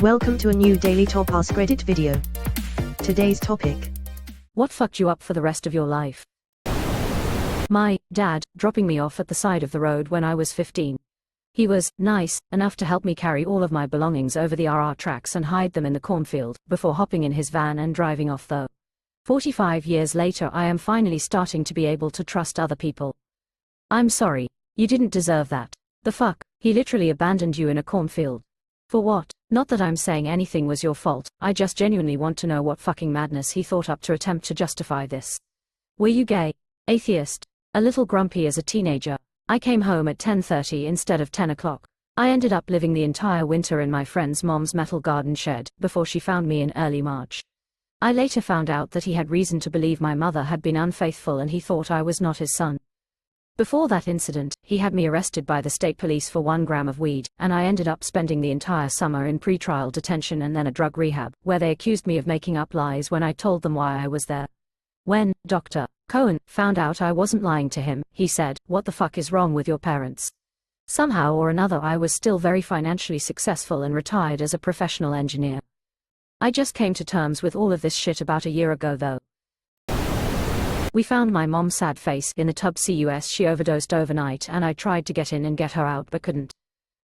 Welcome to a new daily top AskReddit video. Today's topic: what fucked you up for the rest of your life? My dad dropping me off at the side of the road when I was 15. He was nice enough to help me carry all of my belongings over the RR tracks and hide them in the cornfield before hopping in his van and driving off though. 45 years later I am finally starting to be able to trust other people. I'm sorry, you didn't deserve that. The fuck, he literally abandoned you in a cornfield. For what? Not that I'm saying anything was your fault, I just genuinely want to know what fucking madness he thought up to attempt to justify this. Were you gay? Atheist? A little grumpy as a teenager? I came home at 10:30 instead of 10 o'clock. I ended up living the entire winter in my friend's mom's metal garden shed before she found me in early March. I later found out that he had reason to believe my mother had been unfaithful and he thought I was not his son. Before that incident, he had me arrested by the state police for 1 gram of weed, and I ended up spending the entire summer in pretrial detention and then a drug rehab, where they accused me of making up lies when I told them why I was there. When Dr. Cohen found out I wasn't lying to him, he said, "What the fuck is wrong with your parents?" Somehow or another I was still very financially successful and retired as a professional engineer. I just came to terms with all of this shit about a year ago though. We found my mom's sad face in the tub. She overdosed overnight and I tried to get in and get her out but couldn't.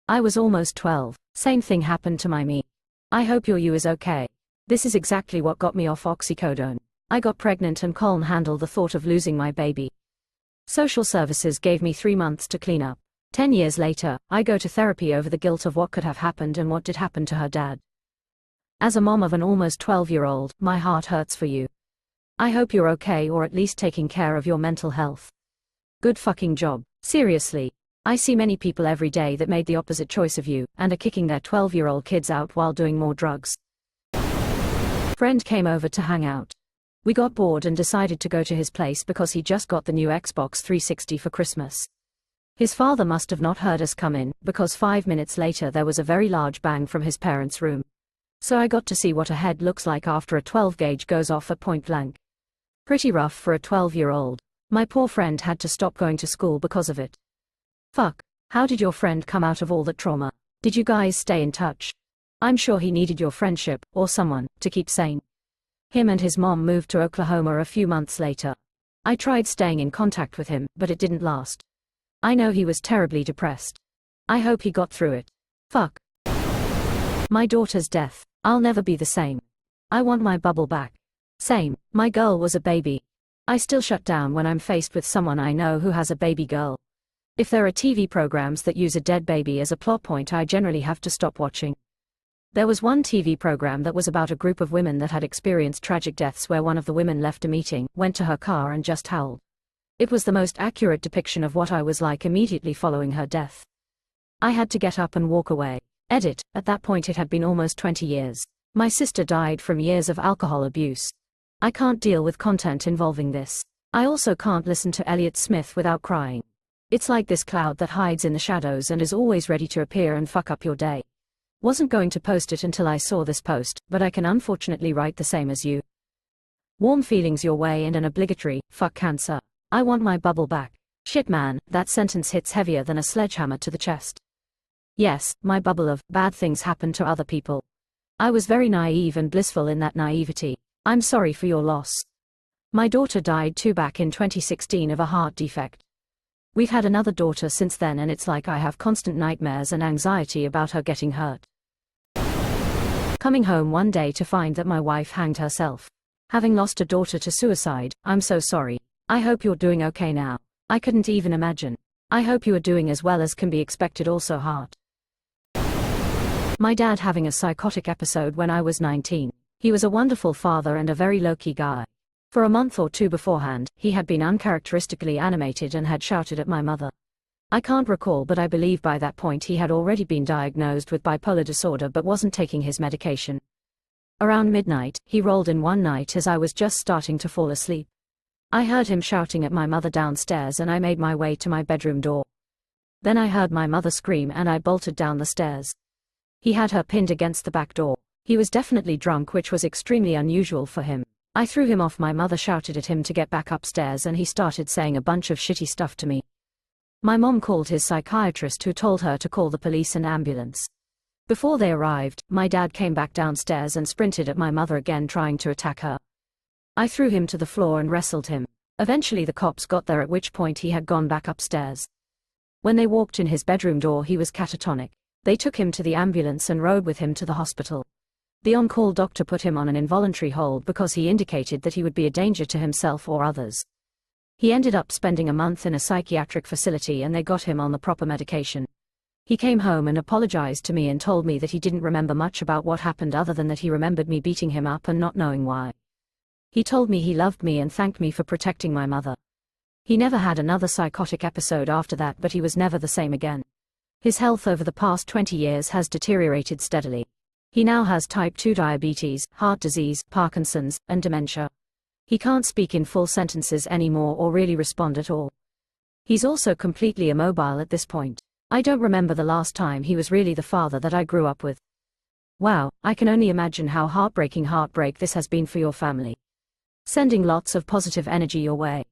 I was almost 12. Same thing happened to my me. I hope your you is okay. This is exactly what got me off oxycodone. I got pregnant and couldn't handle the thought of losing my baby. Social services gave me 3 months to clean up. 10 years later, I go to therapy over the guilt of what could have happened and what did happen to her dad. As a mom of an almost 12-year-old, my heart hurts for you. I hope you're okay or at least taking care of your mental health. Good fucking job. Seriously. I see many people every day that made the opposite choice of you, and are kicking their 12-year-old kids out while doing more drugs. Friend came over to hang out. We got bored and decided to go to his place because he just got the new Xbox 360 for Christmas. His father must have not heard us come in, because 5 minutes later there was a very large bang from his parents' room. So I got to see what a head looks like after a 12 gauge goes off at point blank. Pretty rough for a 12-year-old. My poor friend had to stop going to school because of it. Fuck. How did your friend come out of all that trauma? Did you guys stay in touch? I'm sure he needed your friendship, or someone, to keep sane. Him and his mom moved to Oklahoma a few months later. I tried staying in contact with him, but it didn't last. I know he was terribly depressed. I hope he got through it. Fuck. My daughter's death. I'll never be the same. I want my bubble back. Same, my girl was a baby. I still shut down when I'm faced with someone I know who has a baby girl. If there are TV programs that use a dead baby as a plot point, I generally have to stop watching. There was one TV program that was about a group of women that had experienced tragic deaths where one of the women left a meeting, went to her car and just howled. It was the most accurate depiction of what I was like immediately following her death. I had to get up and walk away. Edit, at that point it had been almost 20 years. My sister died from years of alcohol abuse. I can't deal with content involving this. I also can't listen to Elliott Smith without crying. It's like this cloud that hides in the shadows and is always ready to appear and fuck up your day. Wasn't going to post it until I saw this post, but I can unfortunately write the same as you. Warm feelings your way and an obligatory, fuck cancer. I want my bubble back. Shit man, that sentence hits heavier than a sledgehammer to the chest. Yes, my bubble of bad things happen to other people. I was very naive and blissful in that naivety. I'm sorry for your loss. My daughter died too back in 2016 of a heart defect. We've had another daughter since then and it's like I have constant nightmares and anxiety about her getting hurt. Coming home one day to find that my wife hanged herself. Having lost a daughter to suicide, I'm so sorry. I hope you're doing okay now. I couldn't even imagine. I hope you are doing as well as can be expected. Also heart. My dad having a psychotic episode when I was 19. He was a wonderful father and a very low-key guy. For a month or two beforehand, he had been uncharacteristically animated and had shouted at my mother. I can't recall, but I believe by that point he had already been diagnosed with bipolar disorder but wasn't taking his medication. Around midnight, he rolled in one night as I was just starting to fall asleep. I heard him shouting at my mother downstairs and I made my way to my bedroom door. Then I heard my mother scream and I bolted down the stairs. He had her pinned against the back door. He was definitely drunk, which was extremely unusual for him. I threw him off. My mother shouted at him to get back upstairs and he started saying a bunch of shitty stuff to me. My mom called his psychiatrist who told her to call the police and ambulance. Before they arrived, my dad came back downstairs and sprinted at my mother again, trying to attack her. I threw him to the floor and wrestled him. Eventually the cops got there, at which point he had gone back upstairs. When they walked in his bedroom door, he was catatonic. They took him to the ambulance and rode with him to the hospital. The on-call doctor put him on an involuntary hold because he indicated that he would be a danger to himself or others. He ended up spending a month in a psychiatric facility and they got him on the proper medication. He came home and apologized to me and told me that he didn't remember much about what happened other than that he remembered me beating him up and not knowing why. He told me he loved me and thanked me for protecting my mother. He never had another psychotic episode after that, but he was never the same again. His health over the past 20 years has deteriorated steadily. He now has type 2 diabetes, heart disease, Parkinson's, and dementia. He can't speak in full sentences anymore or really respond at all. He's also completely immobile at this point. I don't remember the last time he was really the father that I grew up with. Wow, I can only imagine how heartbreaking heartbreak this has been for your family. Sending lots of positive energy your way.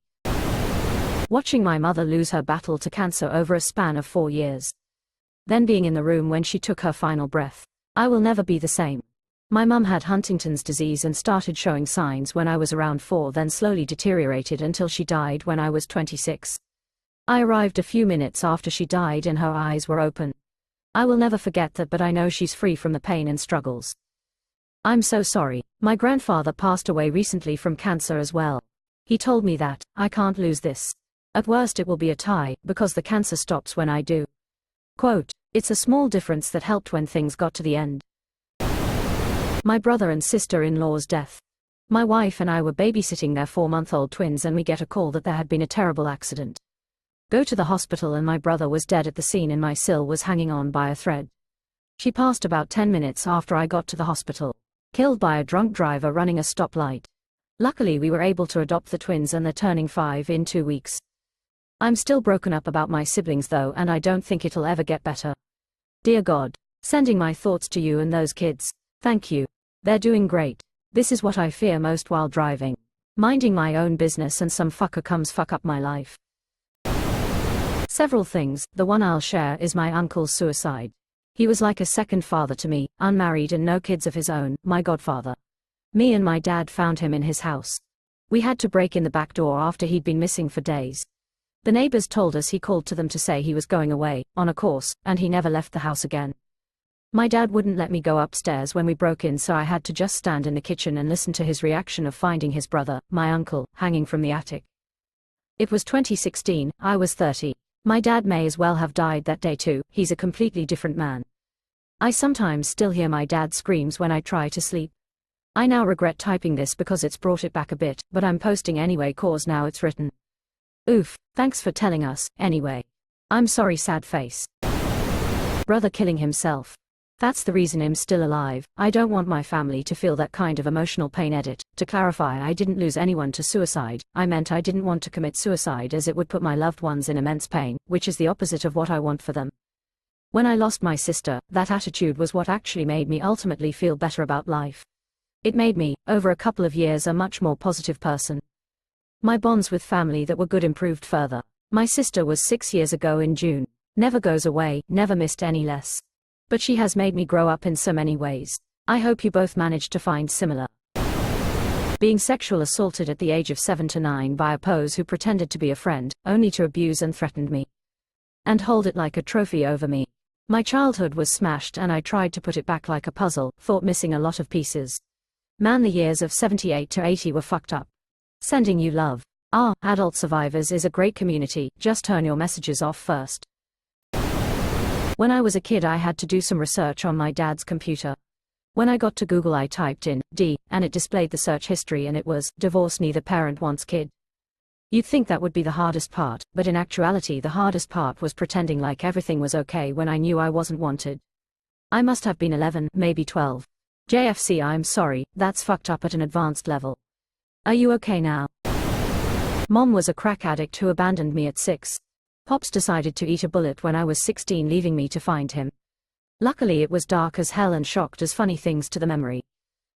Watching my mother lose her battle to cancer over a span of 4 years. Then being in the room when she took her final breath. I will never be the same. My mum had Huntington's disease and started showing signs when I was around 4, then slowly deteriorated until she died when I was 26. I arrived a few minutes after she died and her eyes were open. I will never forget that, but I know she's free from the pain and struggles. I'm so sorry. My grandfather passed away recently from cancer as well. He told me that, I can't lose this. At worst it will be a tie, because the cancer stops when I do. Quote, it's a small difference that helped when things got to the end. My brother and sister-in-law's death. My wife and I were babysitting their 4-month-old twins and we get a call that there had been a terrible accident. Go to the hospital and my brother was dead at the scene and my sil was hanging on by a thread. She passed about 10 minutes after I got to the hospital. Killed by a drunk driver running a stoplight. Luckily we were able to adopt the twins and they're turning 5 in 2 weeks. I'm still broken up about my siblings though, and I don't think it'll ever get better. Dear God, sending my thoughts to you and those kids. Thank you. They're doing great. This is what I fear most while driving. Minding my own business and some fucker comes fuck up my life. Several things. The one I'll share is my uncle's suicide. He was like a second father to me, unmarried and no kids of his own, my godfather. Me and my dad found him in his house. We had to break in the back door after he'd been missing for days. The neighbors told us he called to them to say he was going away, on a course, and he never left the house again. My dad wouldn't let me go upstairs when we broke in, so I had to just stand in the kitchen and listen to his reaction of finding his brother, my uncle, hanging from the attic. It was 2016, I was 30. My dad may as well have died that day too, he's a completely different man. I sometimes still hear my dad's screams when I try to sleep. I now regret typing this because it's brought it back a bit, but I'm posting anyway cause now it's written. Oof, thanks for telling us, anyway. I'm sorry, sad face. Brother killing himself. That's the reason I'm still alive. I don't want my family to feel that kind of emotional pain. Edit. To clarify, I didn't lose anyone to suicide. I meant I didn't want to commit suicide as it would put my loved ones in immense pain, which is the opposite of what I want for them. When I lost my sister, that attitude was what actually made me ultimately feel better about life. It made me, over a couple of years, a much more positive person. My bonds with family that were good improved further. My sister was 6 years ago in June. Never goes away, never missed any less. But she has made me grow up in so many ways. I hope you both managed to find similar. Being sexual assaulted at the age of 7 to 9 by a pose who pretended to be a friend, only to abuse and threatened me. And hold it like a trophy over me. My childhood was smashed and I tried to put it back like a puzzle, thought missing a lot of pieces. Man, the years of 78 to 80 were fucked up. Sending you love. Adult Survivors is a great community, just turn your messages off first. When I was a kid I had to do some research on my dad's computer. When I got to Google I typed in, D, and it displayed the search history and it was, divorce neither parent wants kid. You'd think that would be the hardest part, but in actuality the hardest part was pretending like everything was okay when I knew I wasn't wanted. I must have been 11, maybe 12. JFC, I'm sorry, that's fucked up at an advanced level. Are you okay now? Mom was a crack addict who abandoned me at 6. Pops decided to eat a bullet when I was 16, leaving me to find him. Luckily it was dark as hell and shocked as funny things to the memory.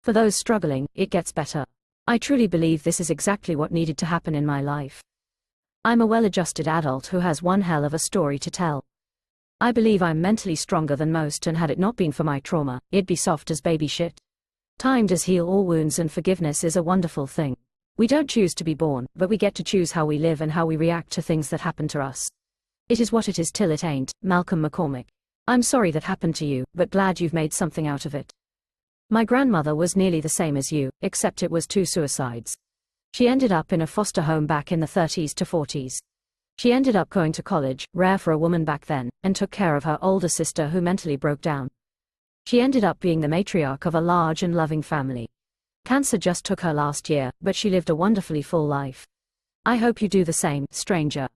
For those struggling, it gets better. I truly believe this is exactly what needed to happen in my life. I'm a well-adjusted adult who has one hell of a story to tell. I believe I'm mentally stronger than most, and had it not been for my trauma, it'd be soft as baby shit. Time does heal all wounds, and forgiveness is a wonderful thing. We don't choose to be born, but we get to choose how we live and how we react to things that happen to us. It is what it is till it ain't. Malcolm McCormick. I'm sorry that happened to you, but glad you've made something out of it. My grandmother was nearly the same as you, except it was 2 suicides. She ended up in a foster home back in the 30s to 40s. She ended up going to college, rare for a woman back then, and took care of her older sister who mentally broke down. She ended up being the matriarch of a large and loving family. Cancer just took her last year, but she lived a wonderfully full life. I hope you do the same, stranger.